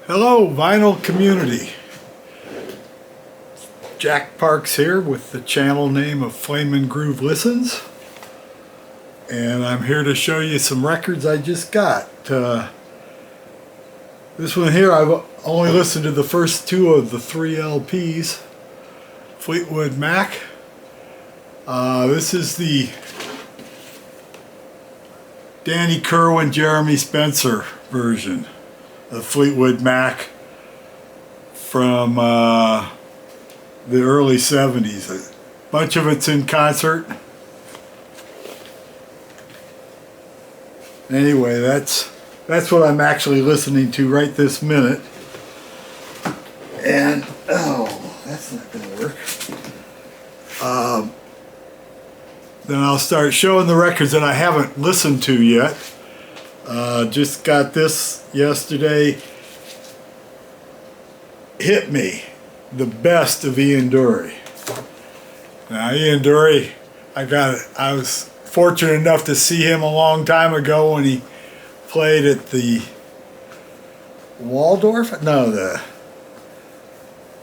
Hello, vinyl community. Jack Parks here with the channel name of Flamin' Groove Listens, and I'm here to show you some records I just got. This one here, I've only listened to the first two of the 3 LPs. Fleetwood Mac. This is the Danny Kirwan, Jeremy Spencer version of Fleetwood Mac from the early 70s. A bunch of it's in concert. Anyway, that's what I'm actually listening to right this minute. And oh, that's not gonna work. Then I'll start showing the records that I haven't listened to yet. Just got this yesterday. Hit Me, the best of Ian Dury. Now Ian Dury, I was fortunate enough to see him a long time ago when he played at the Waldorf. No,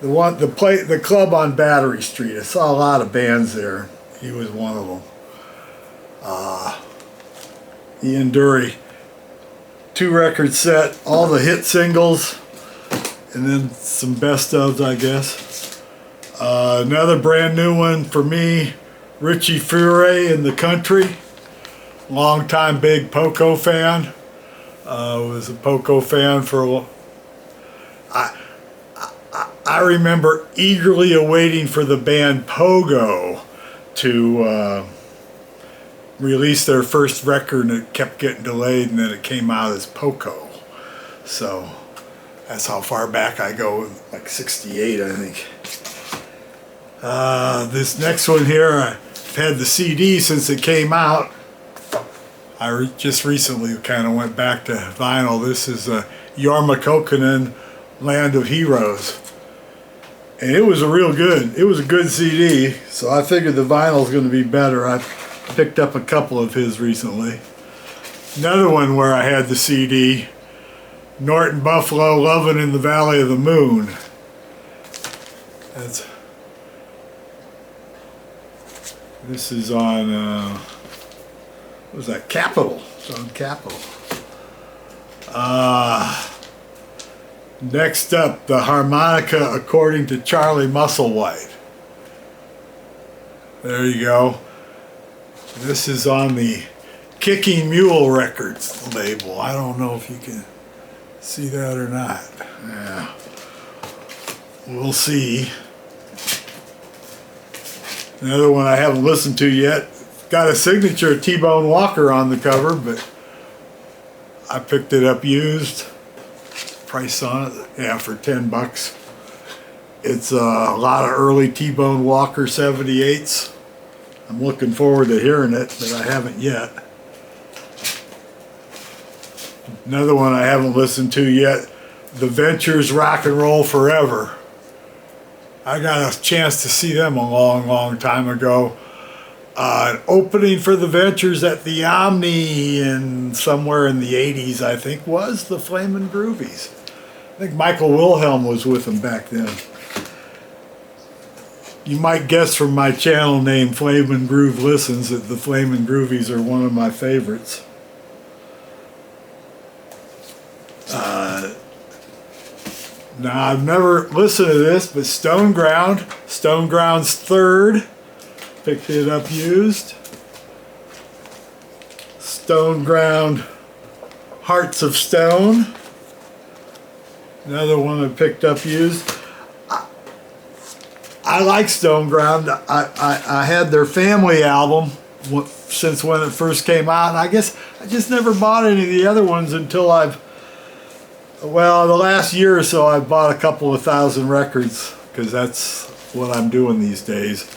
the club on Battery Street. I saw a lot of bands there. He was one of them. Ian Dury, 2-record set, all the hit singles, and then some best ofs, I guess. Another brand new one for me, Richie Furay in the Country. Long-time big Poco fan. Was a Poco fan for a while. I remember eagerly awaiting for the band Pogo to released their first record, and it kept getting delayed, and then it came out as Poco. So that's how far back I go, like 68 I think. This next one here, I've had the CD since it came out. I just recently kind of went back to vinyl. This is Jorma Kaukonen, Land of Heroes. And it was a good CD, so I figured the vinyl's going to be better. I picked up a couple of his recently. Another one where I had the CD, Norton Buffalo, Lovin' in the Valley of the Moon. This is on, what was that, Capitol. It's on Capitol. Next up, the Harmonica According to Charlie Musselwhite. There you go. This is on the Kicking Mule Records label. I don't know if you can see that or not. Yeah, we'll see. Another one I haven't listened to yet. Got a signature T-Bone Walker on the cover, but I picked it up used. Price on it, yeah, for 10 bucks. It's a lot of early T-Bone Walker 78s. I'm looking forward to hearing it, but I haven't yet. Another one I haven't listened to yet, The Ventures Rock and Roll Forever. I got a chance to see them a long time ago. An opening for The Ventures at the Omni somewhere in the 80s, I think, was the Flamin' Groovies. I think Michael Wilhelm was with them back then. You might guess from my channel name, Flamin' Groove Listens, that the Flamin' Groovies are one of my favorites. Now, I've never listened to this, but Stoneground's Third, picked it up used. Stoneground, Hearts of Stone, another one I picked up used. I like Stoneground. I had their Family album since when it first came out, and I guess I just never bought any of the other ones until the last year or so I've bought a couple of thousand records, because that's what I'm doing these days.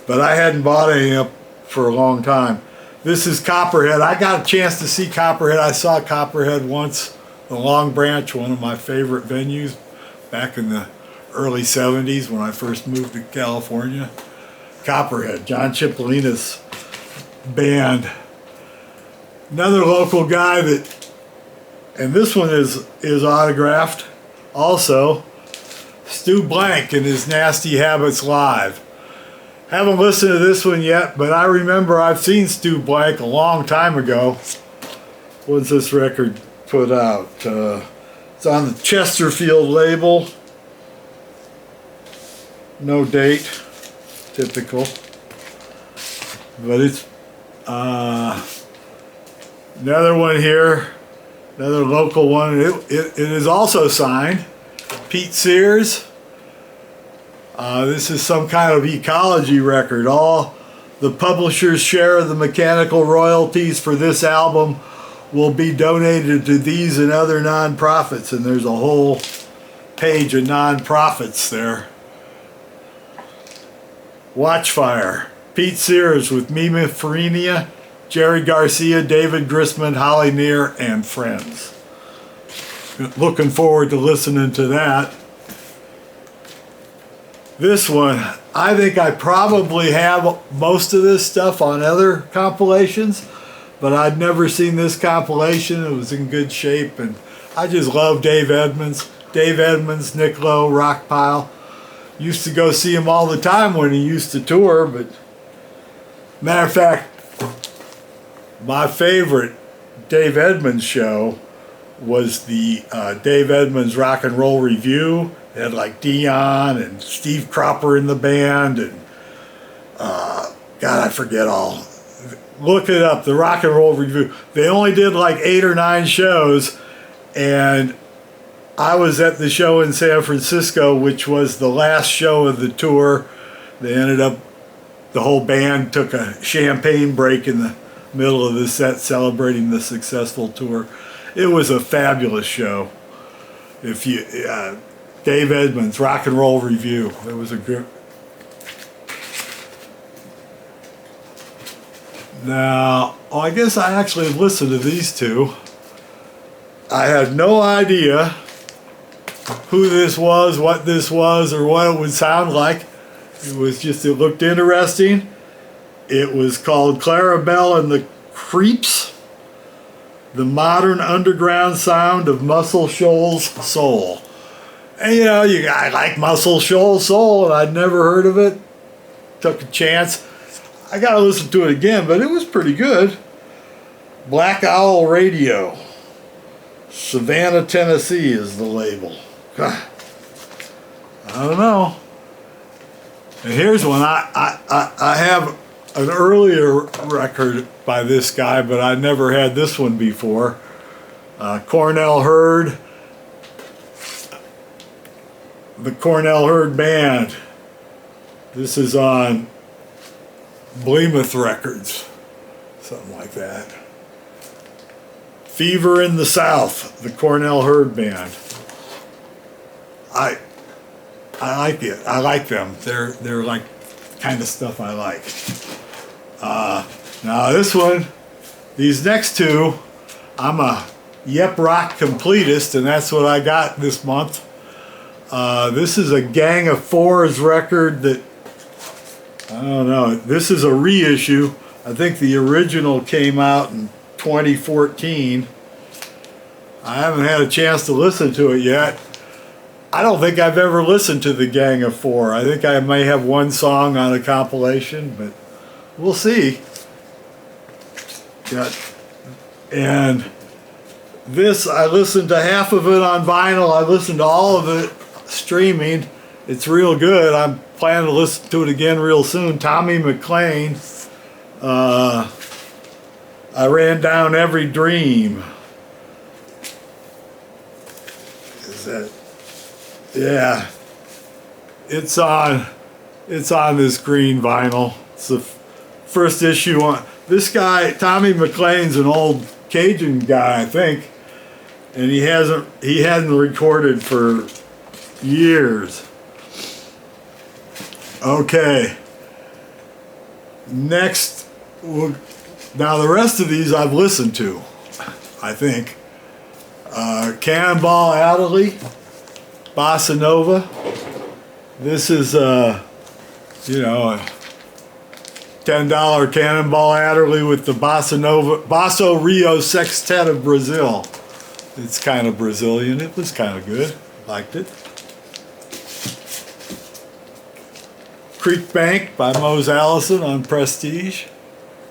But I hadn't bought any up for a long time. This is Copperhead. I got a chance to see Copperhead. I saw Copperhead once, the Long Branch, one of my favorite venues back in the early 70s when I first moved to California. Copperhead, John Cipollina's band. Another local guy that, and this one is autographed. Also, Stu Blank and his Nasty Habits Live. Haven't listened to this one yet, but I remember I've seen Stu Blank a long time ago. When's this record put out? It's on the Chesterfield label. No date. Typical. But it's another one here. Another local one. It is also signed. Pete Sears. This is some kind of ecology record. All the publisher's share of the mechanical royalties for this album will be donated to these and other non-profits, and there's a whole page of non-profits there. Watchfire. Pete Sears with Mima Farina, Jerry Garcia, David Grisman, Holly Near, and friends. Looking forward to listening to that. This one, I think I probably have most of this stuff on other compilations, but I'd never seen this compilation. It was in good shape, and I just love Dave Edmunds. Dave Edmunds, Nick Lowe, Rockpile. Used to go see him all the time when he used to tour, but matter of fact, my favorite Dave Edmunds show was the Dave Edmunds Rock and Roll Review. It had like Dion and Steve Cropper in the band, and God, I forget all. Look it up, the Rock and Roll Review. They only did like 8 or 9 shows, and I was at the show in San Francisco, which was the last show of the tour. They ended up, the whole band took a champagne break in the middle of the set celebrating the successful tour. It was a fabulous show. If you Dave Edmunds, Rock and Roll Review. It was a good. Now, I guess I actually listened to these two. I had no idea who this was, what this was, or what it would sound like. It was just, it looked interesting. It was called Clarabelle and the Creeps, the modern underground sound of Muscle Shoals soul. And you know, I like Muscle Shoals soul, and I'd never heard of it. Took a chance. I gotta listen to it again, but it was pretty good. Black Owl Radio. Savannah, Tennessee is the label. God, I don't know. And here's one. I have an earlier record by this guy, but I never had this one before. Cornell Hurd. The Cornell Hurd Band. This is on Bleemouth Records. Something like that. Fever in the South. The Cornell Hurd Band. I like it. I like them. They're like kind of stuff I like. Now this one, these next two, I'm a Yep Rock completist, and that's what I got this month. This is a Gang of Fours record that, I don't know, this is a reissue. I think the original came out in 2014. I haven't had a chance to listen to it yet. I don't think I've ever listened to the Gang of Four. I think I may have one song on a compilation, but we'll see. And this, I listened to half of it on vinyl. I listened to all of it streaming. It's real good. I'm planning to listen to it again real soon. Tommy Mclean. I Ran Down Every Dream. Is that? Yeah. It's on this green vinyl. It's the first issue on. This guy, Tommy Mclean's an old Cajun guy, I think, and he hadn't recorded for years. Okay. Next, now the rest of these I've listened to, I think. Cannonball Adderley, Bossa Nova. This is you know, a $10 Cannonball Adderley with the Basso Rio Sextet of Brazil. It's kind of Brazilian. It was kind of good. Liked it. Creek Bank by Mose Allison on Prestige.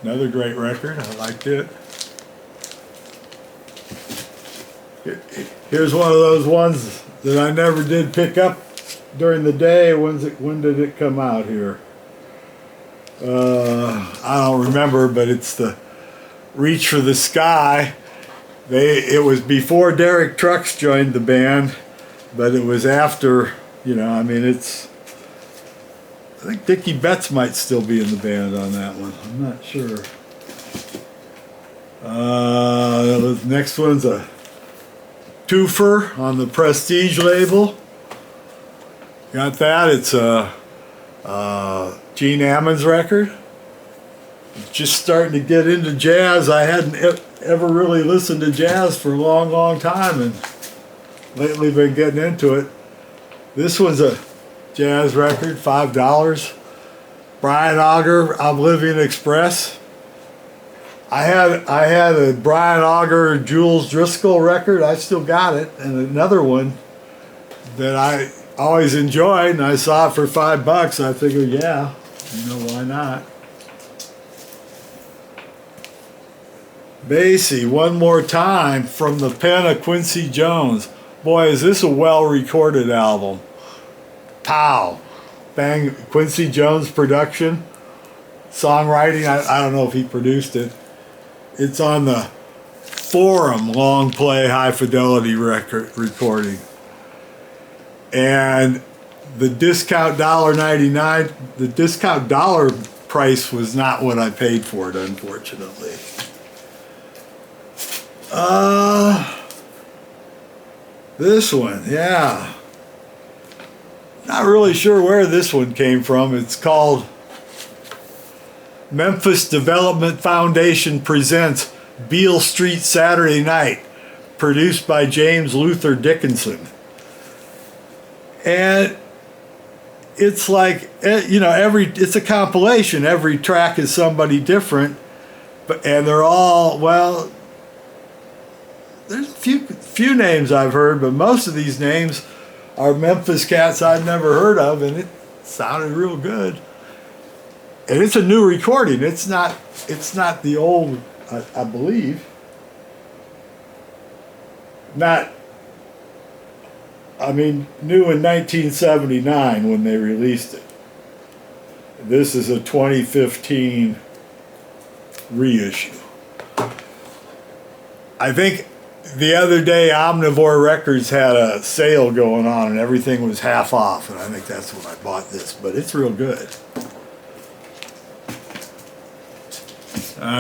Another great record. I liked it. Here's one of those ones that I never did pick up during the day. When did it come out here? I don't remember, but it's the Reach for the Sky. It was before Derek Trucks joined the band, but it was after, you know, I mean, I think Dickie Betts might still be in the band on that one. I'm not sure. The next one's a twofer on the Prestige label. Got that? It's a Gene Ammons record. Just starting to get into jazz. I hadn't ever really listened to jazz for a long, long time, and lately been getting into it. This one's a jazz record, $5. Brian Auger, Oblivion Express. I had a Brian Auger Jules Driscoll record. I still got it, and another one that I always enjoyed, and I saw it for $5. I figured, yeah, you know, why not? Basie, One More Time, from the pen of Quincy Jones. Boy, is this a well-recorded album. Pow! Bang, Quincy Jones production. Songwriting, I don't know if he produced it. It's on the Forum long play high fidelity recording. And the discount $1.99, the discount dollar price was not what I paid for it, unfortunately. This one, yeah. Not really sure where this one came from. It's called Memphis Development Foundation presents Beale Street Saturday Night, produced by James Luther Dickinson. And it's like, you know, it's a compilation. Every track is somebody different, and they're all, well, there's a few names I've heard, but most of these names are Memphis cats I'd never heard of, and it sounded real good. And it's a new recording. It's not the old, I believe. Not, I mean, new in 1979 when they released it. This is a 2015 reissue. I think the other day Omnivore Records had a sale going on and everything was half off, and I think that's when I bought this, but it's real good.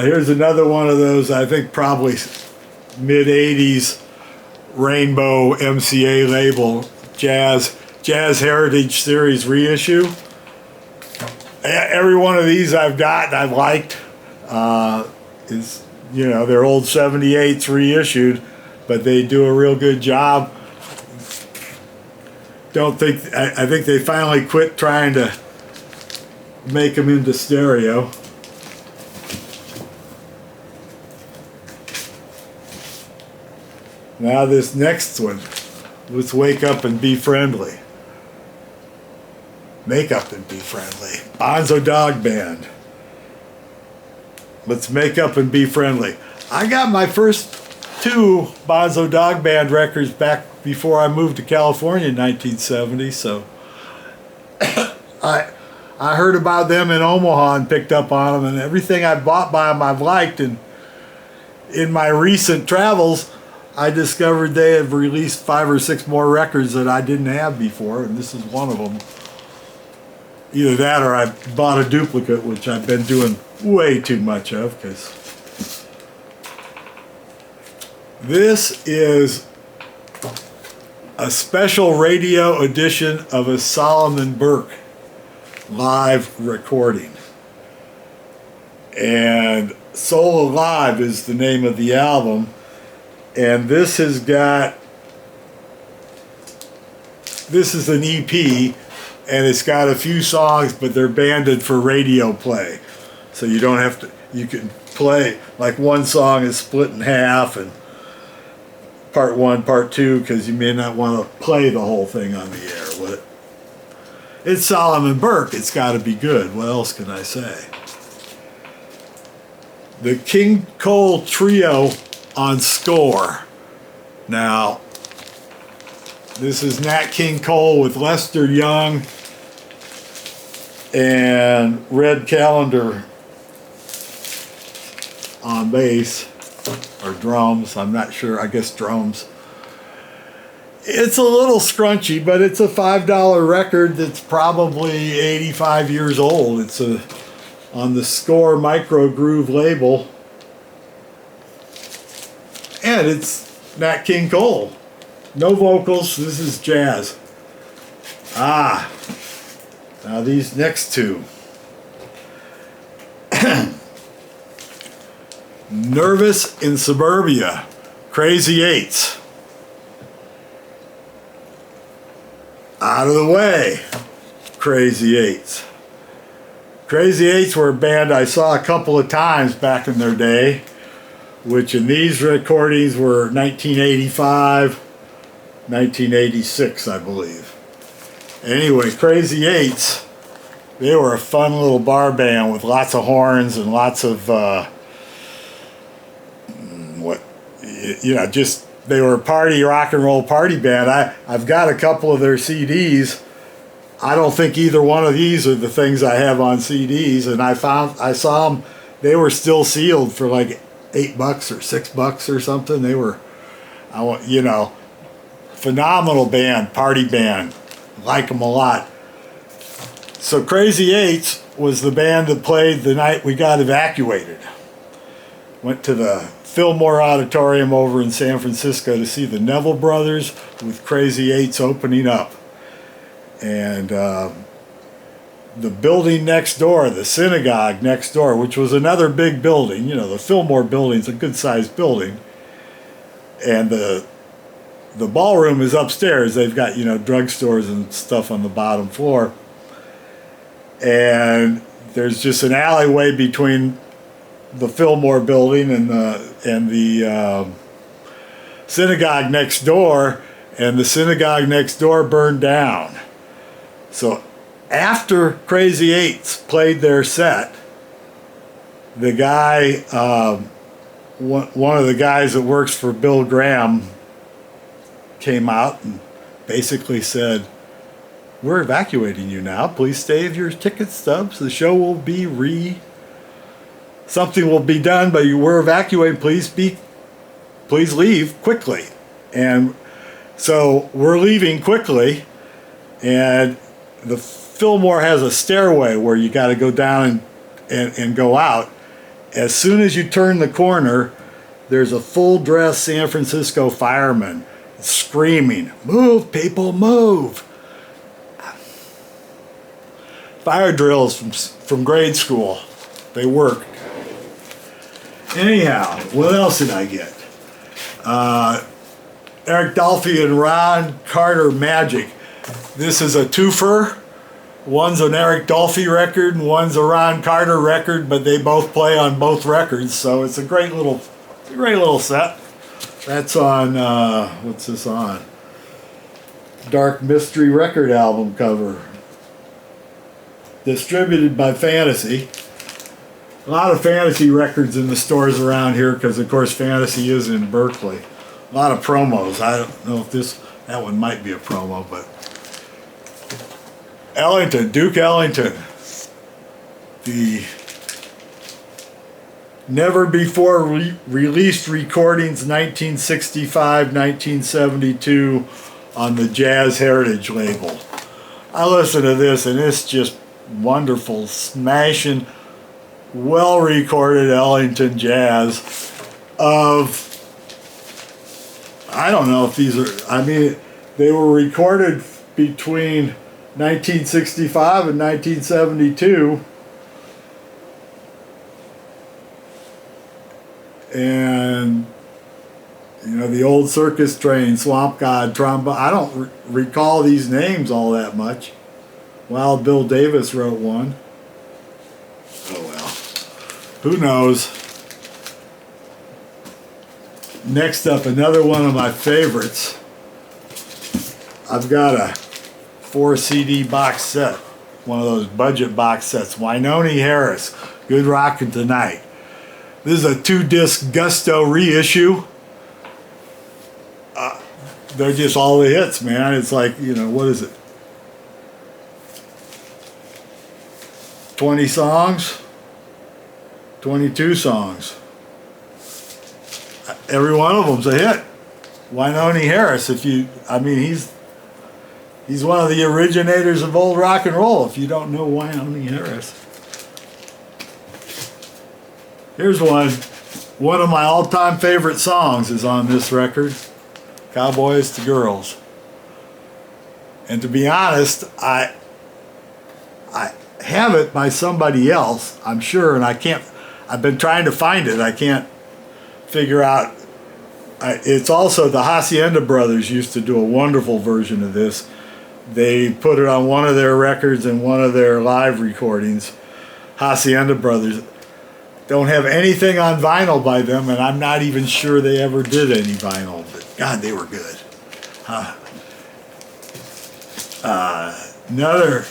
Here's another one of those, I think probably mid-80s Rainbow MCA label, Jazz Heritage Series reissue. Every one of these I've got and I've liked. Is, you know, they're old 78s reissued, but they do a real good job. I think they finally quit trying to make them into stereo. Now this next one, let's wake up and be friendly. Make up and be friendly. Bonzo Dog Band. Let's make up and be friendly. I got my first two Bonzo Dog Band records back before I moved to California in 1970, so I heard about them in Omaha and picked up on them, and everything I bought by them I've liked, and in my recent travels I discovered they have released 5 or 6 more records that I didn't have before, and this is one of them. Either that or I bought a duplicate, which I've been doing way too much of, because this is a special radio edition of a Solomon Burke live recording. And Soul Alive is the name of the album. And this has got, this is an EP, and it's got a few songs, but they're banded for radio play. So you don't have to, you can play, like one song is split in half, and part 1, part 2, because you may not want to play the whole thing on the air. It's Solomon Burke. It's got to be good. What else can I say? The King Cole Trio on score. Now, this is Nat King Cole with Lester Young and Red Callender on bass, or drums, I'm not sure, I guess drums. It's a little scrunchy, but it's a $5 record that's probably 85 years old. It's on the Score Micro Groove label. And it's Nat King Cole. No vocals, this is jazz. Now these next two. Nervous in Suburbia, Crazy Eights. Out of the way, Crazy Eights. Crazy Eights were a band I saw a couple of times back in their day, which in these recordings were 1985, 1986, I believe. Anyway, Crazy Eights, they were a fun little bar band with lots of horns and lots of, just, they were a party, rock and roll party band. I've got a couple of their CDs. I don't think either one of these are the things I have on CDs, and I saw them, they were still sealed for like $8 or $6 or something. They were, phenomenal band, party band. Like them a lot. So Crazy Eights was the band that played the night we got evacuated. Went to the Fillmore Auditorium over in San Francisco to see the Neville Brothers with Crazy Eights opening up. And the building next door, the synagogue next door, which was another big building, the Fillmore building's a good-sized building, and the ballroom is upstairs. They've got, drugstores and stuff on the bottom floor. And there's just an alleyway between the Fillmore building and the synagogue next door, and the synagogue next door burned down. So after Crazy Eights played their set, the guy, one of the guys that works for Bill Graham, came out and basically said, "We're evacuating you now. Please save your ticket stubs. The show will be something will be done, but we're evacuating. Please leave quickly." And so we're leaving quickly, and the Fillmore has a stairway where you got to go down and go out. As soon as you turn the corner, there's a full-dress San Francisco fireman screaming, "Move, people, move!" Fire drills from grade school. They work. Anyhow, what else did I get? Eric Dolphy and Ron Carter Magic. This is a twofer. One's an Eric Dolphy record and one's a Ron Carter record, but they both play on both records, so it's a great little set. That's on, what's this on? Dark Mystery record album cover. Distributed by Fantasy. A lot of Fantasy records in the stores around here because, of course, Fantasy is in Berkeley. A lot of promos. I don't know if that one might be a promo, but Duke Ellington. The never before released recordings, 1965-1972 on the Jazz Heritage label. I listen to this and it's just wonderful, smashing, well recorded Ellington jazz of, I don't know if these are, they were recorded between 1965 and 1972. And the Old Circus Train, Swamp God, Trombone. I don't recall these names all that much. Wild Bill Davis wrote one. Oh well, who knows? Next up, another one of my favorites. I've got a 4 CD box set, one of those budget box sets. Wynonie Harris, Good Rockin' Tonight. This is a 2-disc Gusto reissue. They're just all the hits, man. It's like, you know, what is it? 20 songs? 22 songs. Every one of them's a hit. Wynonie Harris, I mean, he's one of the originators of old rock and roll, if you don't know Wynonie Harris. Here's one of my all-time favorite songs is on this record, Cowboys to Girls. And to be honest, I have it by somebody else, I'm sure, and I've been trying to find it. I can't figure out. It's also the Hacienda Brothers used to do a wonderful version of this. They put it on one of their records and one of their live recordings. Hacienda Brothers don't have anything on vinyl by them, and I'm not even sure they ever did any vinyl, but God, they were good. Another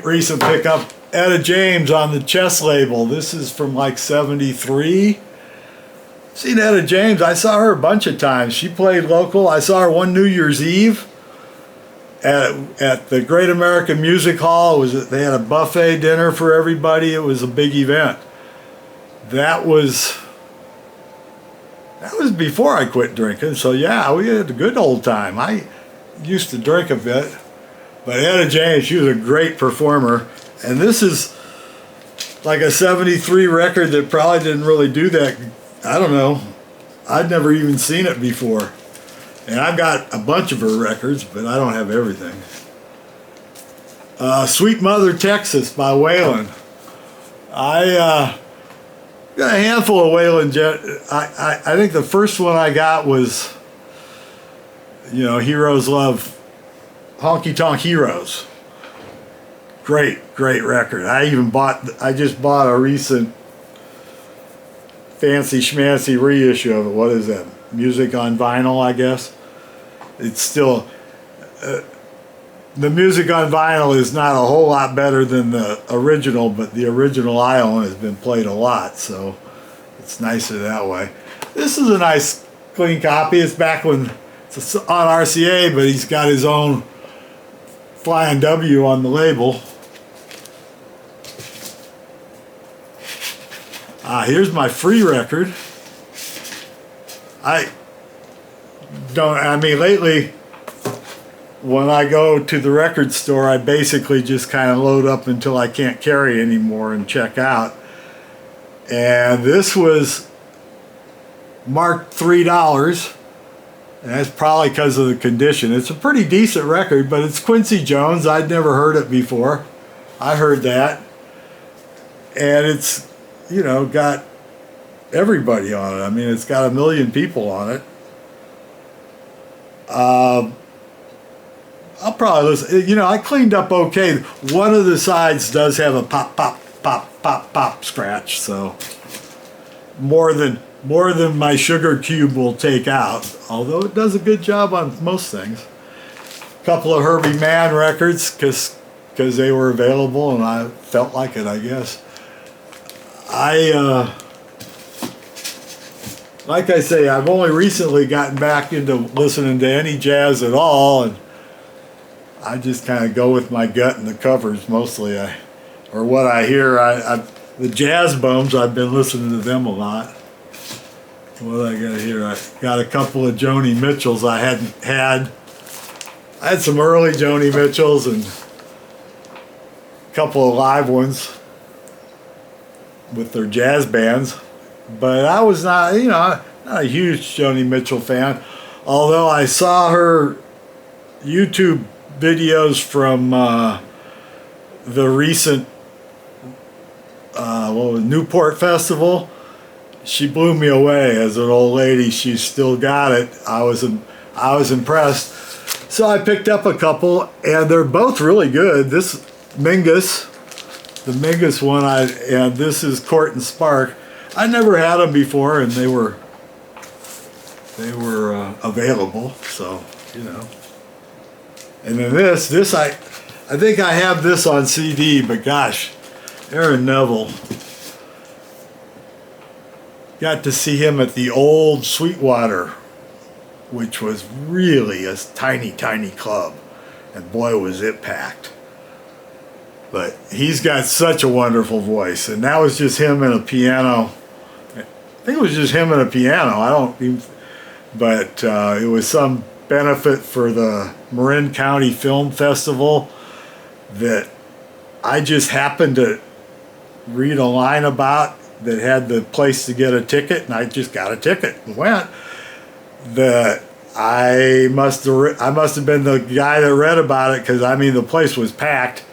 recent pickup, Etta James on the Chess label. This is from like 73. Seen Etta James, I saw her a bunch of times. She played local. I saw her one New Year's Eve at the Great American Music Hall. They had a buffet dinner for everybody. It was a big event. That was before I quit drinking. So yeah, we had a good old time. I used to drink a bit, but Etta James, she was a great performer. And this is like a 73 record that probably didn't really do that. I don't know. I'd never even seen it before. And I've got a bunch of her records, but I don't have everything. Sweet Mother Texas by Waylon. I got a handful of Waylon. I think the first one I got was, you know, Heroes Love, Honky Tonk Heroes. Great record. I just bought a recent fancy schmancy reissue of it. What is that? Music on vinyl, I guess. It's still the music on vinyl is not a whole lot better than the original, but the original I own has been played a lot, so it's nicer that way. This is a nice clean copy. It's back when it's on RCA, but he's got his own Flying W on the label. Here's my free record. Lately, when I go to the record store, I basically just kind of load up until I can't carry anymore and check out. And this was marked $3, and that's probably because of the condition. It's a pretty decent record, but it's Quincy Jones. I'd never heard it before. I heard that. And it's, you know, got everybody on it. I mean, it's got 1 million people on it. I'll probably listen. You know, I cleaned up okay. One of the sides does have a pop, pop, pop, pop, pop scratch, so more than my sugar cube will take out. Although it does a good job on most things. A couple of Herbie Mann records, because they were available, and I felt like it, I guess. Like I say, I've only recently gotten back into listening to any jazz at all, and I just kind of go with my gut and the covers mostly. Or what I hear. The jazz bums, I've been listening to them a lot. What I got here? I got a couple of Joni Mitchells I hadn't had. I had some early Joni Mitchells and a couple of live ones with their jazz bands. But I was not a huge Joni Mitchell fan. Although I saw her YouTube videos from the recent Newport Festival. She blew me away as an old lady. She's still got it. I was impressed. So I picked up a couple, and they're both really good. This Mingus, the Mingus one, and this is Court and Spark. I never had them before, and they were available, so you know. And then this I think I have this on CD, but gosh, Aaron Neville. Got to see him at the old Sweetwater, which was really a tiny, tiny club. And boy, was it packed. But he's got such a wonderful voice. And that was just him and a piano. I think it was just him and a piano. I don't even... But it was some benefit for the Marin County Film Festival that I just happened to read a line about that had the place to get a ticket, and I just got a ticket and went. I must have been the guy that read about it, because I mean the place was packed,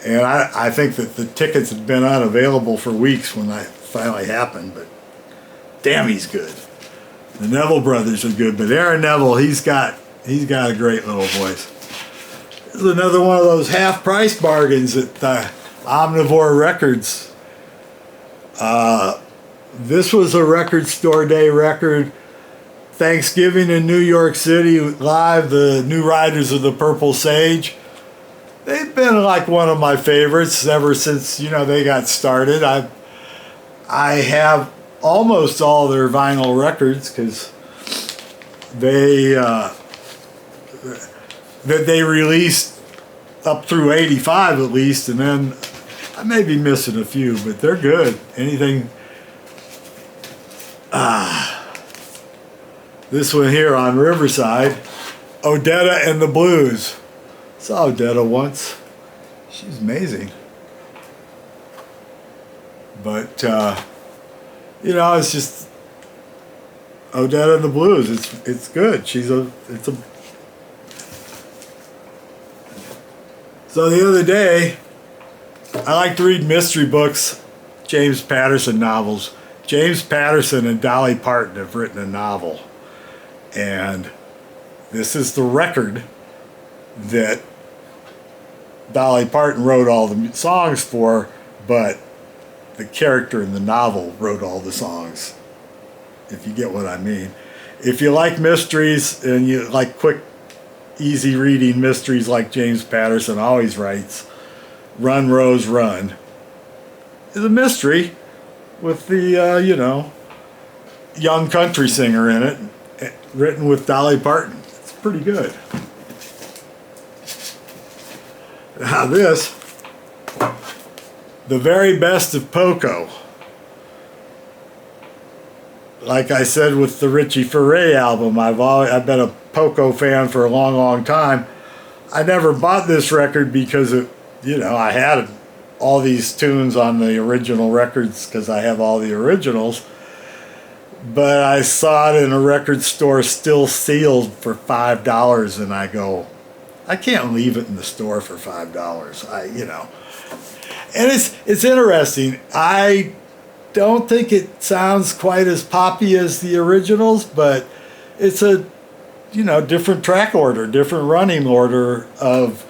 and I think that the tickets had been unavailable for weeks when that finally happened. But damn, he's good. The Neville brothers are good, but Aaron Neville, he's got a great little voice. This is another one of those half price bargains at Omnivore Records. This was a Record Store Day record. Thanksgiving in New York City live, the New Riders of the Purple Sage. They've been like one of my favorites ever since, you know, they got started. I have almost all their vinyl records, because that they released up through 85 at least, and then I may be missing a few, but they're good. Anything. This one here on Riverside, Odetta and the Blues. Saw Odetta once. She's amazing. But you know, it's just Odetta and the Blues. It's good. So the other day, I like to read mystery books, James Patterson novels. James Patterson and Dolly Parton have written a novel. And this is the record that Dolly Parton wrote all the songs for, but the character in the novel wrote all the songs, if you get what I mean. If you like mysteries and you like quick, easy reading mysteries like James Patterson always writes, Run, Rose, Run is a mystery with the, you know, young country singer in it, written with Dolly Parton. It's pretty good. Now this, The Very Best of Poco. Like I said with the Richie Furay album, I've been a Poco fan for a long, long time. I never bought this record because you know, I had all these tunes on the original records because I have all the originals. But I saw it in a record store still sealed for $5, and I go, I can't leave it in the store for $5. You know, and it's interesting. I don't think it sounds quite as poppy as the originals, but it's a, you know, different track order, different running order of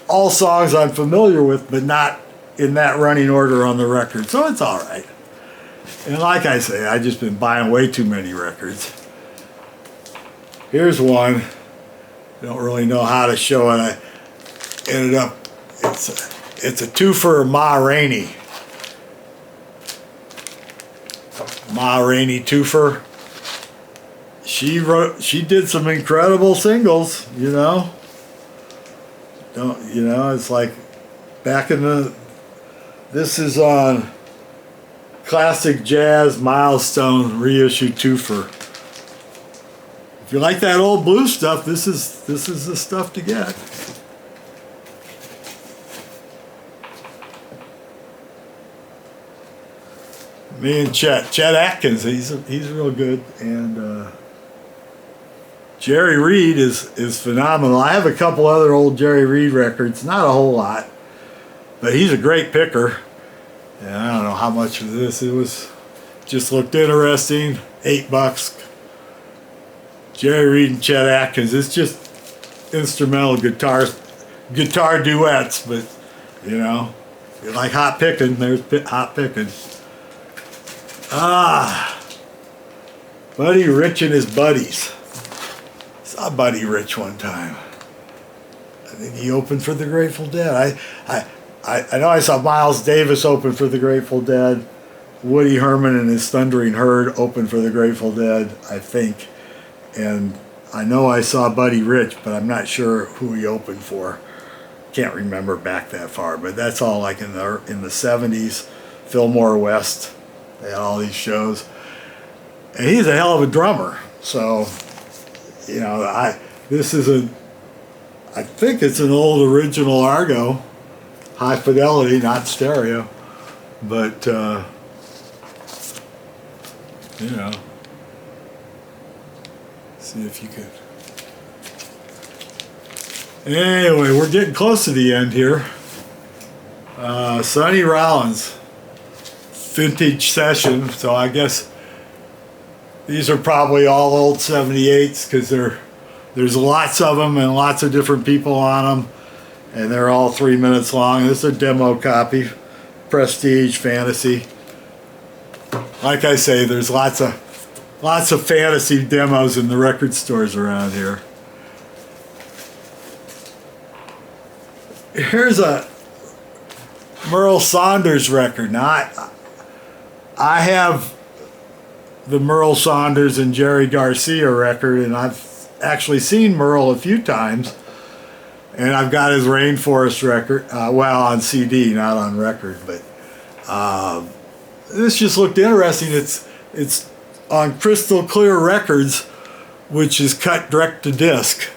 all songs I'm familiar with, but not in that running order on the record. So it's all right. And like I say, I've just been buying way too many records. Here's one. Don't really know how to show it. I ended up, it's a twofer of Ma Rainey. Ma Rainey twofer. She did some incredible singles, you know. You know, it's like back in this is on Classic Jazz Milestone reissue twofer. If you like that old blues stuff, this is the stuff to get. Me and Chet Atkins, he's real good, and Jerry Reed is phenomenal. I have a couple other old Jerry Reed records, not a whole lot, but he's a great picker. And I don't know how much of this it was. Just looked interesting. $8. Jerry Reed and Chet Atkins. It's just instrumental guitar duets, but you know, if you like hot picking, there's hot picking. Ah, Buddy Rich and his buddies. Saw Buddy Rich one time. I think he opened for the Grateful Dead. I know I saw Miles Davis open for the Grateful Dead. Woody Herman and his Thundering Herd opened for the Grateful Dead, I think. And I know I saw Buddy Rich, but I'm not sure who he opened for. Can't remember back that far, but that's all like in the 70s. Fillmore West, they had all these shows. And he's a hell of a drummer. So, you know, I think it's an old original Argo, high fidelity, not stereo, but you know, see if you could. Anyway, we're getting close to the end here. Sonny Rollins, vintage session. So I guess these are probably all old 78s because there's lots of them and lots of different people on them, and they're all 3 minutes long. This is a demo copy, Prestige, Fantasy. Like I say, there's lots of fantasy demos in the record stores around here. Here's a Merle Saunders record. Now I have the Merle Saunders and Jerry Garcia record, and I've actually seen Merle a few times, and I've got his Rainforest record, well, on CD, not on record, but this just looked interesting. It's on Crystal Clear Records, which is cut direct to disc.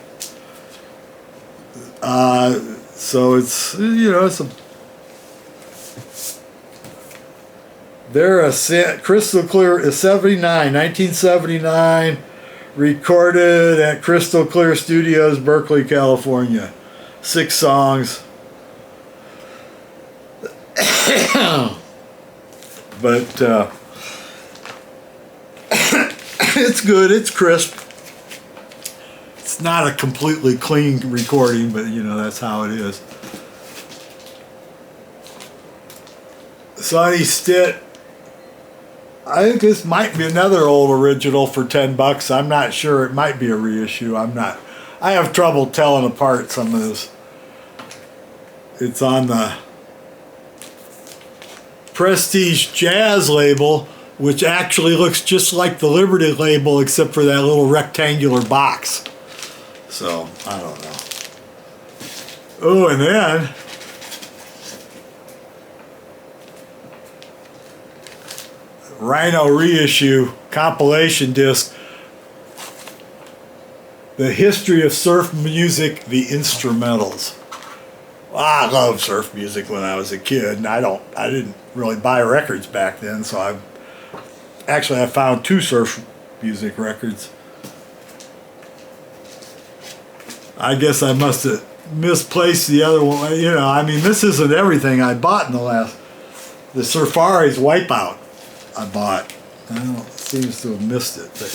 So it's, you know, they're a Crystal Clear, 1979, recorded at Crystal Clear Studios, Berkeley, California. 6 songs. But it's good, it's crisp. It's not a completely clean recording, but you know, that's how it is. Sonny Stitt. I think this might be another old original for $10. I'm not sure. It might be a reissue. I have trouble telling apart some of this. It's on the Prestige Jazz label, which actually looks just like the Liberty label except for that little rectangular box. So, I don't know. Oh, and then Rhino reissue compilation disc, The History of Surf Music, the Instrumentals. Well, I loved surf music when I was a kid, and I didn't really buy records back then, so I found 2 surf music records. I guess I must have misplaced the other one. You know, I mean, this isn't everything I bought in the Surfari's Wipeout I bought. I don't know, it seems to have missed it, but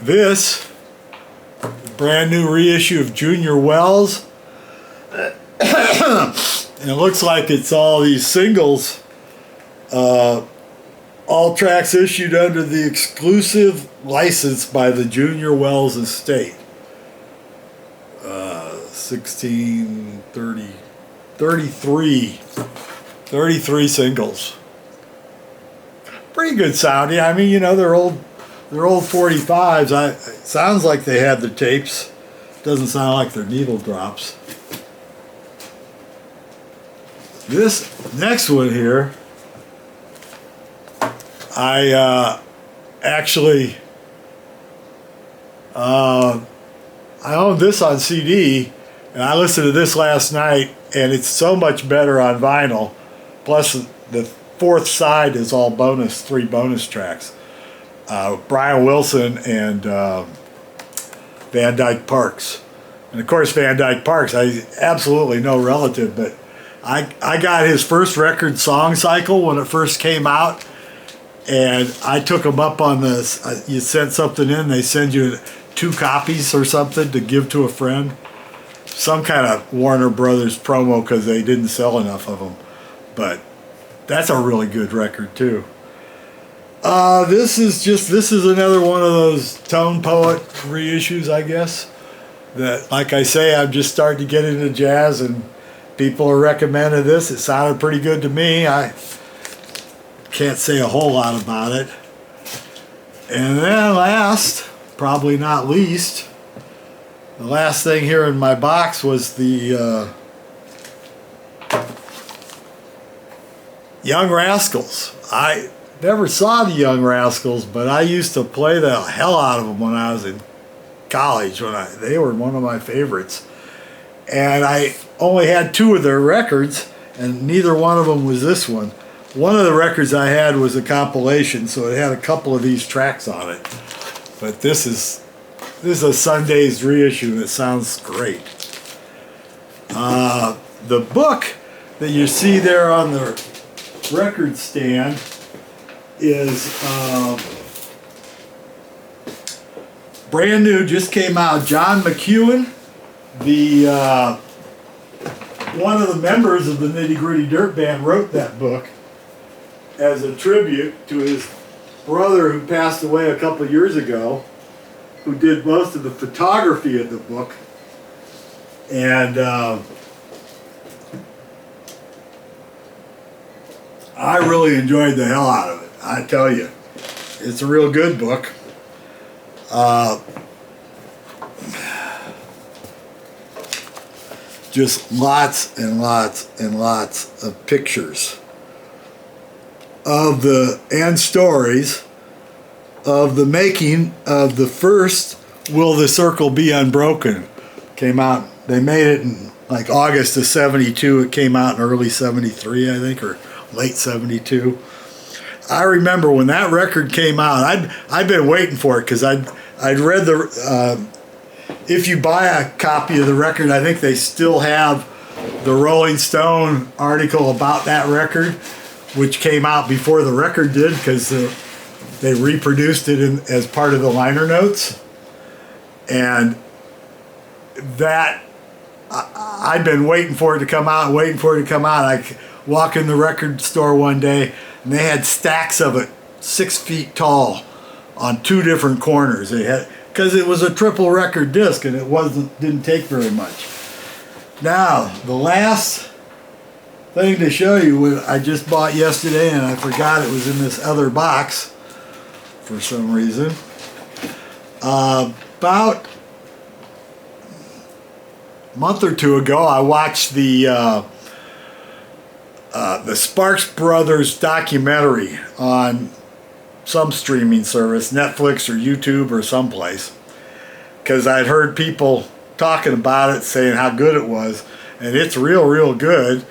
this brand new reissue of Junior Wells. And it looks like it's all these singles, all tracks issued under the exclusive license by the Junior Wells estate. 33 singles. Pretty good sounding. I mean, you know, they're old 45s. It sounds like they had the tapes. Doesn't sound like they're needle drops. This next one here, I own this on CD, and I listened to this last night, and it's so much better on vinyl. Plus, the 4th side is all 3 bonus tracks. Brian Wilson and Van Dyke Parks. And of course, Van Dyke Parks, I absolutely no relative, but I got his first record, Song Cycle, when it first came out, and I took him up on this. You sent something in, they send you 2 copies or something to give to a friend. Some kind of Warner Brothers promo because they didn't sell enough of them. But That's a really good record too. This is another one of those Tone Poet reissues, I guess. That, like I say, I'm just starting to get into jazz, and people are recommending this. It sounded pretty good to me. I can't say a whole lot about it. And then last, probably not least, the last thing here in my box was the Young Rascals. I never saw the Young Rascals, but I used to play the hell out of them when I was in college. They were one of my favorites. And I only had 2 of their records, and neither one of them was this one. One of the records I had was a compilation, so it had a couple of these tracks on it. But this is a Sunday's reissue, and it sounds great. The book that you see there on the record stand is brand new, just came out. John McEwen, the one of the members of the Nitty Gritty Dirt Band, wrote that book as a tribute to his brother who passed away a couple of years ago, who did most of the photography of the book. And I really enjoyed the hell out of it, I tell you. It's a real good book. Just lots and lots and lots of pictures of and stories of the making of the first Will the Circle Be Unbroken. Came out, they made it in like August of 72. It came out in early 73, I think, or late 72. I remember when that record came out, I'd been waiting for it because I'd read the, if you buy a copy of the record, I think they still have the Rolling Stone article about that record, which came out before the record did because they reproduced it as part of the liner notes. And that, I'd been waiting for it to come out, I walk in the record store one day, and they had stacks of it 6 feet tall on 2 different corners. They had, because it was a triple record disc and it didn't take very much. Now, the last thing to show you, I just bought yesterday and I forgot it was in this other box for some reason. About a month or 2 ago, I watched the Sparks Brothers documentary on some streaming service, Netflix or YouTube or someplace, because I'd heard people talking about it, saying how good it was, and it's real good.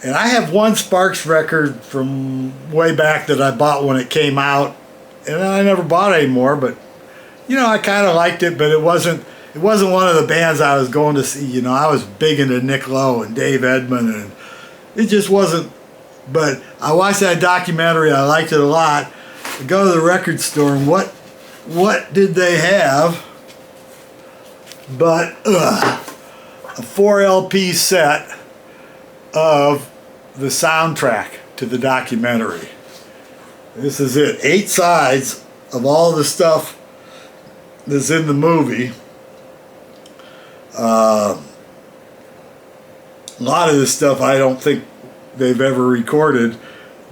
And I have one Sparks record from way back that I bought when it came out, and I never bought it anymore, but you know, I kind of liked it, but it wasn't one of the bands I was going to see. You know, I was big into Nick Lowe and Dave Edmund, and it just wasn't. But I watched that documentary, I liked it a lot. I go to the record store, and what did they have but a 4 LP set of the soundtrack to the documentary. This is it, 8 sides of all the stuff that's in the movie. A lot of this stuff I don't think they've ever recorded.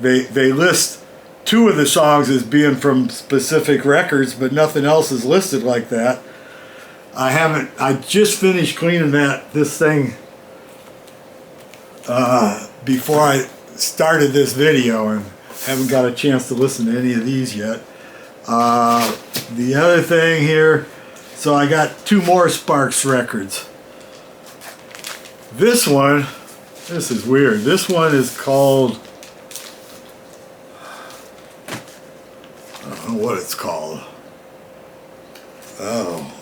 They list 2 of the songs as being from specific records, but nothing else is listed like that. I just finished cleaning this thing before I started this video, and haven't got a chance to listen to any of these yet. The other thing here, so I got 2 more Sparks records. This is weird. This one is called, I don't know what it's called. Oh.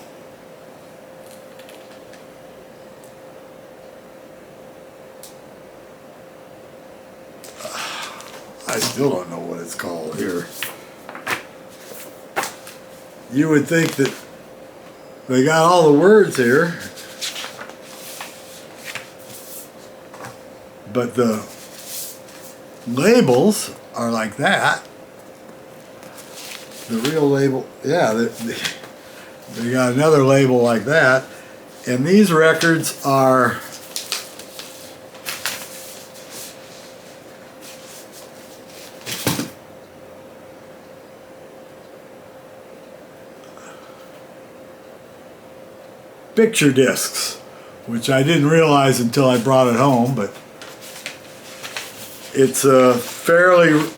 I still don't know what it's called here. You would think that they got all the words here, but labels are like that. The real label, yeah, they got another label like that. And these records are picture discs, which I didn't realize until I brought it home, but it's a fairly